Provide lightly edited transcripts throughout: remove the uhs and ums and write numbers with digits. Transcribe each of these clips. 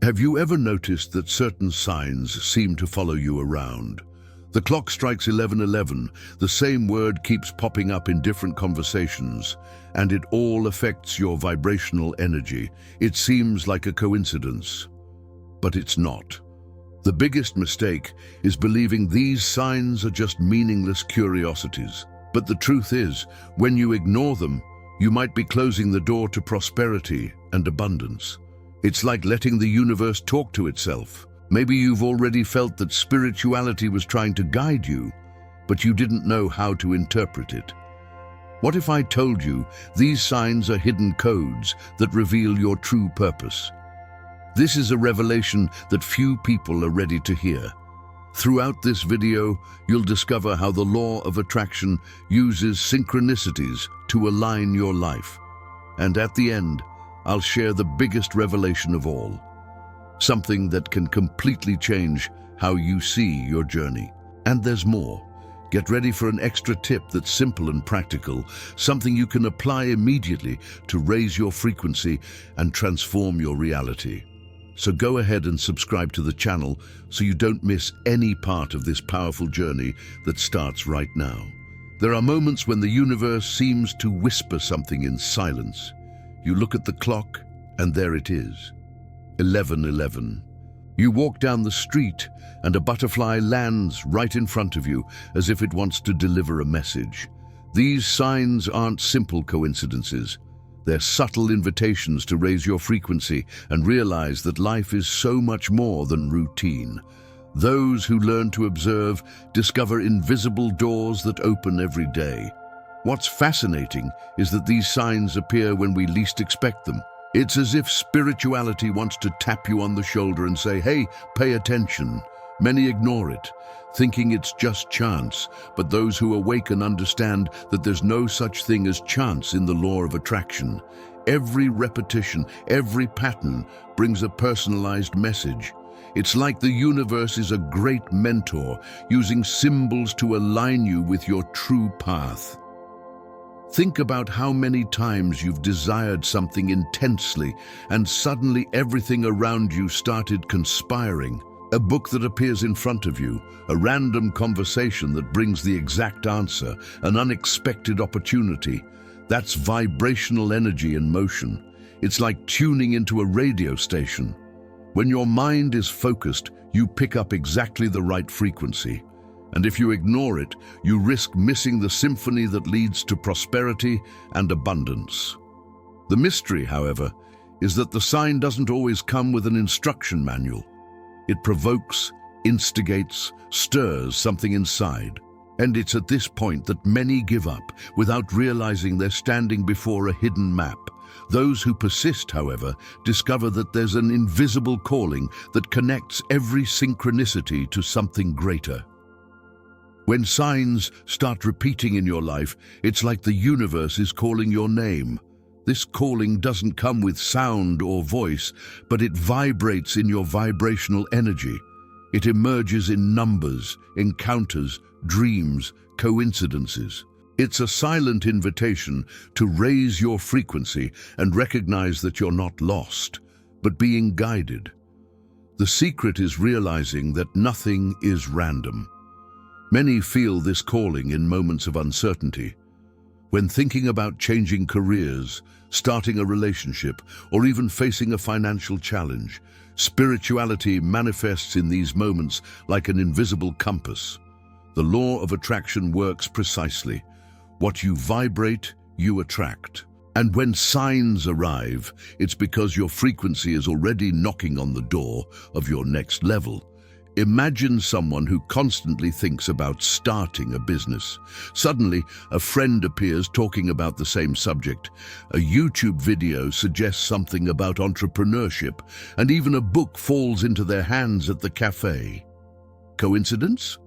Have you ever noticed that certain signs seem to follow you around? The clock strikes 11:11, the same word keeps popping up in different conversations, and it all affects your vibrational energy. It seems like a coincidence, but it's not. The biggest mistake is believing these signs are just meaningless curiosities. But the truth is, when you ignore them, you might be closing the door to prosperity and abundance. It's like letting the universe talk to itself. Maybe you've already felt that spirituality was trying to guide you, but you didn't know how to interpret it. What if I told you these signs are hidden codes that reveal your true purpose? This is a revelation that few people are ready to hear. Throughout this video, you'll discover how the law of attraction uses synchronicities to align your life. And at the end, I'll share the biggest revelation of all, something that can completely change how you see your journey. And there's more. Get ready for an extra tip that's simple and practical, something you can apply immediately to raise your frequency and transform your reality. So go ahead and subscribe to the channel so you don't miss any part of this powerful journey that starts right now. There are moments when the universe seems to whisper something in silence. You look at the clock, and there it is, 11:11. You walk down the street, and a butterfly lands right in front of you, as if it wants to deliver a message. These signs aren't simple coincidences. They're subtle invitations to raise your frequency and realize that life is so much more than routine. Those who learn to observe discover invisible doors that open every day. What's fascinating is that these signs appear when we least expect them. It's as if spirituality wants to tap you on the shoulder and say, "Hey, pay attention." Many ignore it, thinking it's just chance, but those who awaken understand that there's no such thing as chance in the law of attraction. Every repetition, every pattern brings a personalized message. It's like the universe is a great mentor, using symbols to align you with your true path. Think about how many times you've desired something intensely, and suddenly everything around you started conspiring. A book that appears in front of you, a random conversation that brings the exact answer, an unexpected opportunity. That's vibrational energy in motion. It's like tuning into a radio station. When your mind is focused, you pick up exactly the right frequency. And if you ignore it, you risk missing the symphony that leads to prosperity and abundance. The mystery, however, is that the sign doesn't always come with an instruction manual. It provokes, instigates, stirs something inside. And it's at this point that many give up, without realizing they're standing before a hidden map. Those who persist, however, discover that there's an invisible calling that connects every synchronicity to something greater. When signs start repeating in your life, it's like the universe is calling your name. This calling doesn't come with sound or voice, but it vibrates in your vibrational energy. It emerges in numbers, encounters, dreams, coincidences. It's a silent invitation to raise your frequency and recognize that you're not lost, but being guided. The secret is realizing that nothing is random. Many feel this calling in moments of uncertainty. When thinking about changing careers, starting a relationship, or even facing a financial challenge, spirituality manifests in these moments like an invisible compass. The law of attraction works precisely. What you vibrate, you attract. And when signs arrive, it's because your frequency is already knocking on the door of your next level. Imagine someone who constantly thinks about starting a business. Suddenly, a friend appears talking about the same subject. A YouTube video suggests something about entrepreneurship, and even a book falls into their hands at the cafe. Coincidence?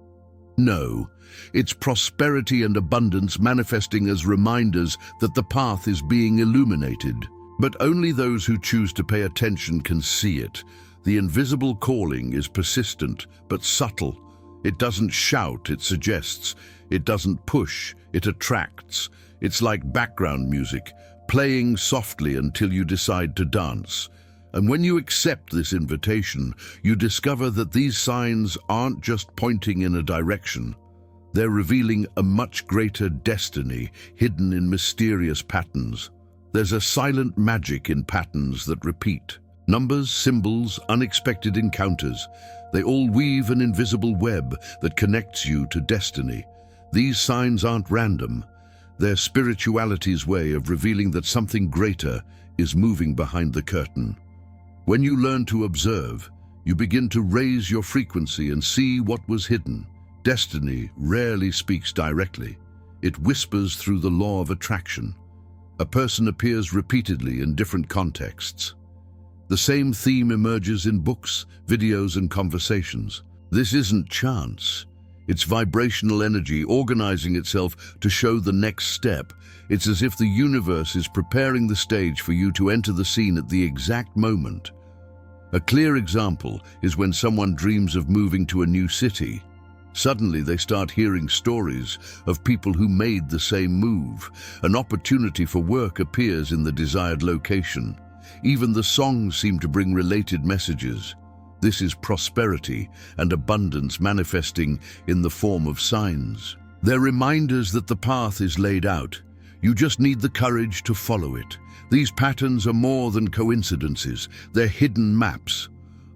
No. It's prosperity and abundance manifesting as reminders that the path is being illuminated. But only those who choose to pay attention can see it. The invisible calling is persistent but subtle. It doesn't shout, it suggests. It doesn't push, it attracts. It's like background music, playing softly until you decide to dance. And when you accept this invitation, you discover that these signs aren't just pointing in a direction. They're revealing a much greater destiny hidden in mysterious patterns. There's a silent magic in patterns that repeat. Numbers, symbols, unexpected encounters. They all weave an invisible web that connects you to destiny. These signs aren't random. They're spirituality's way of revealing that something greater is moving behind the curtain. When you learn to observe, you begin to raise your frequency and see what was hidden. Destiny rarely speaks directly. It whispers through the law of attraction. A person appears repeatedly in different contexts. The same theme emerges in books, videos, and conversations. This isn't chance. It's vibrational energy organizing itself to show the next step. It's as if the universe is preparing the stage for you to enter the scene at the exact moment. A clear example is when someone dreams of moving to a new city. Suddenly they start hearing stories of people who made the same move. An opportunity for work appears in the desired location. Even the songs seem to bring related messages. This is prosperity and abundance manifesting in the form of signs. They're reminders that the path is laid out. You just need the courage to follow it. These patterns are more than coincidences. They're hidden maps.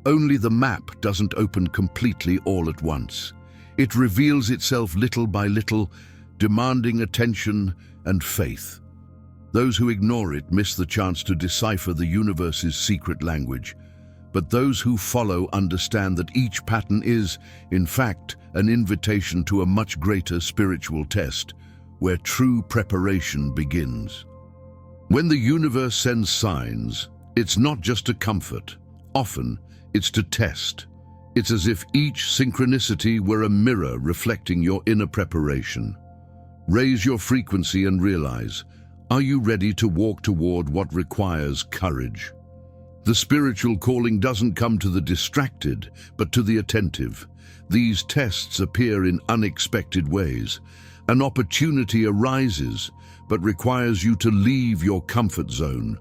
Only the map doesn't open completely all at once. It reveals itself little by little, demanding attention and faith. Those who ignore it miss the chance to decipher the universe's secret language. But those who follow understand that each pattern is, in fact, an invitation to a much greater spiritual test, where true preparation begins. When the universe sends signs, it's not just to comfort. Often, it's to test. It's as if each synchronicity were a mirror reflecting your inner preparation. Raise your frequency and realize, are you ready to walk toward what requires courage? The spiritual calling doesn't come to the distracted, but to the attentive. These tests appear in unexpected ways. An opportunity arises, but requires you to leave your comfort zone.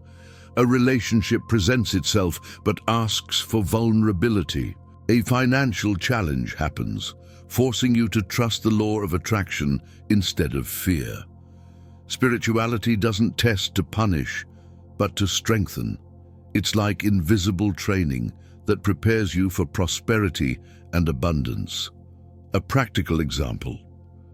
A relationship presents itself, but asks for vulnerability. A financial challenge happens, forcing you to trust the law of attraction instead of fear. Spirituality doesn't test to punish, but to strengthen. It's like invisible training that prepares you for prosperity and abundance. A practical example.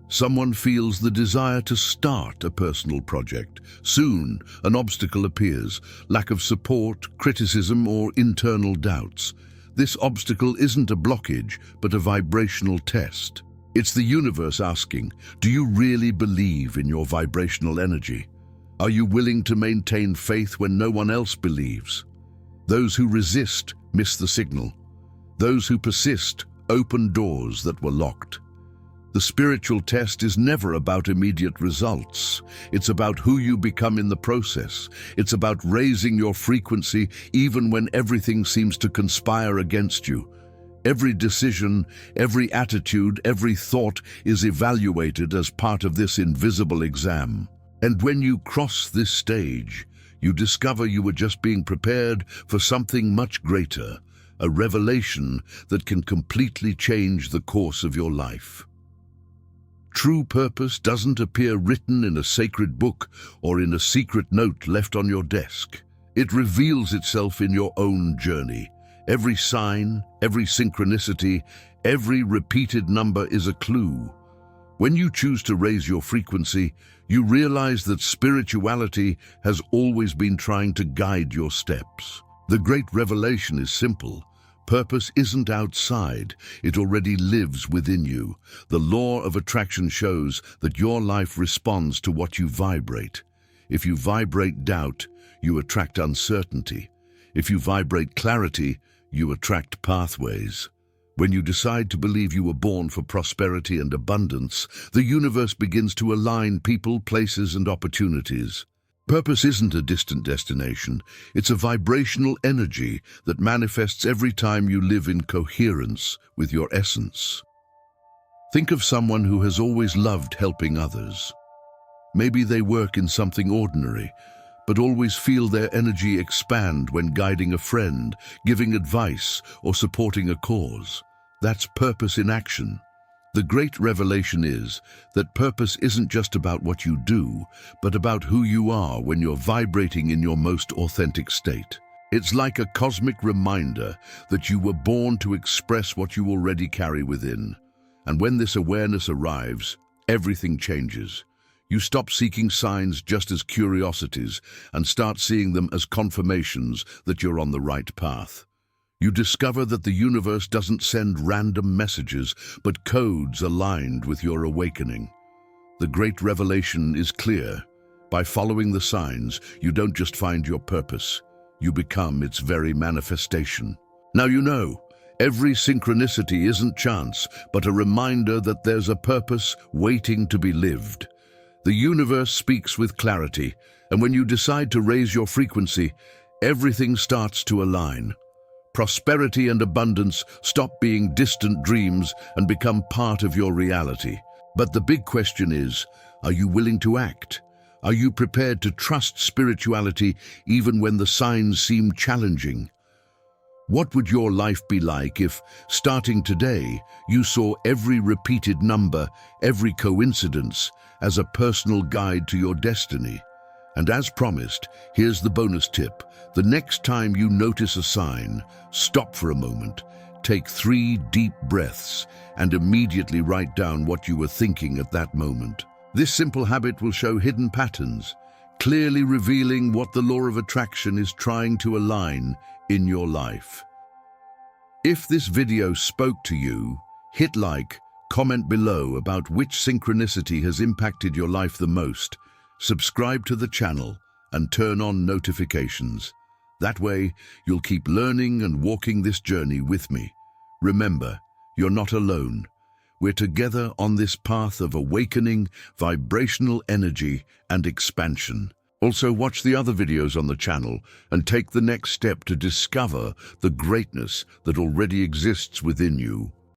Someone feels the desire to start a personal project. Soon, an obstacle appears, lack of support, criticism, or internal doubts. This obstacle isn't a blockage, but a vibrational test. It's the universe asking, do you really believe in your vibrational energy? Are you willing to maintain faith when no one else believes? Those who resist miss the signal. Those who persist open doors that were locked. The spiritual test is never about immediate results. It's about who you become in the process. It's about raising your frequency even when everything seems to conspire against you. Every decision, every attitude, every thought is evaluated as part of this invisible exam. And when you cross this stage, you discover you were just being prepared for something much greater, a revelation that can completely change the course of your life. True purpose doesn't appear written in a sacred book or in a secret note left on your desk. It reveals itself in your own journey. Every sign, every synchronicity, every repeated number is a clue. When you choose to raise your frequency, you realize that spirituality has always been trying to guide your steps. The great revelation is simple. Purpose isn't outside, it already lives within you. The law of attraction shows that your life responds to what you vibrate. If you vibrate doubt, you attract uncertainty. If you vibrate clarity, you attract pathways. When you decide to believe you were born for prosperity and abundance, the universe begins to align people, places, and opportunities. Purpose isn't a distant destination, it's a vibrational energy that manifests every time you live in coherence with your essence. Think of someone who has always loved helping others. Maybe they work in something ordinary, but always feel their energy expand when guiding a friend, giving advice, or supporting a cause. That's purpose in action. The great revelation is that purpose isn't just about what you do, but about who you are when you're vibrating in your most authentic state. It's like a cosmic reminder that you were born to express what you already carry within. And when this awareness arrives, everything changes. You stop seeking signs just as curiosities and start seeing them as confirmations that you're on the right path. You discover that the universe doesn't send random messages, but codes aligned with your awakening. The great revelation is clear. By following the signs, you don't just find your purpose, you become its very manifestation. Now you know, every synchronicity isn't chance, but a reminder that there's a purpose waiting to be lived. The universe speaks with clarity, and when you decide to raise your frequency, everything starts to align. Prosperity and abundance stop being distant dreams and become part of your reality. But the big question is, are you willing to act? Are you prepared to trust spirituality even when the signs seem challenging? What would your life be like if, starting today, you saw every repeated number, every coincidence, as a personal guide to your destiny? And as promised, here's the bonus tip. The next time you notice a sign, stop for a moment, take 3 deep breaths, and immediately write down what you were thinking at that moment. This simple habit will show hidden patterns, clearly revealing what the law of attraction is trying to align in your life. If this video spoke to you, hit like, comment below about which synchronicity has impacted your life the most, subscribe to the channel, and turn on notifications. That way, you'll keep learning and walking this journey with me. Remember, you're not alone. We're together on this path of awakening, vibrational energy, and expansion. Also, watch the other videos on the channel and take the next step to discover the greatness that already exists within you.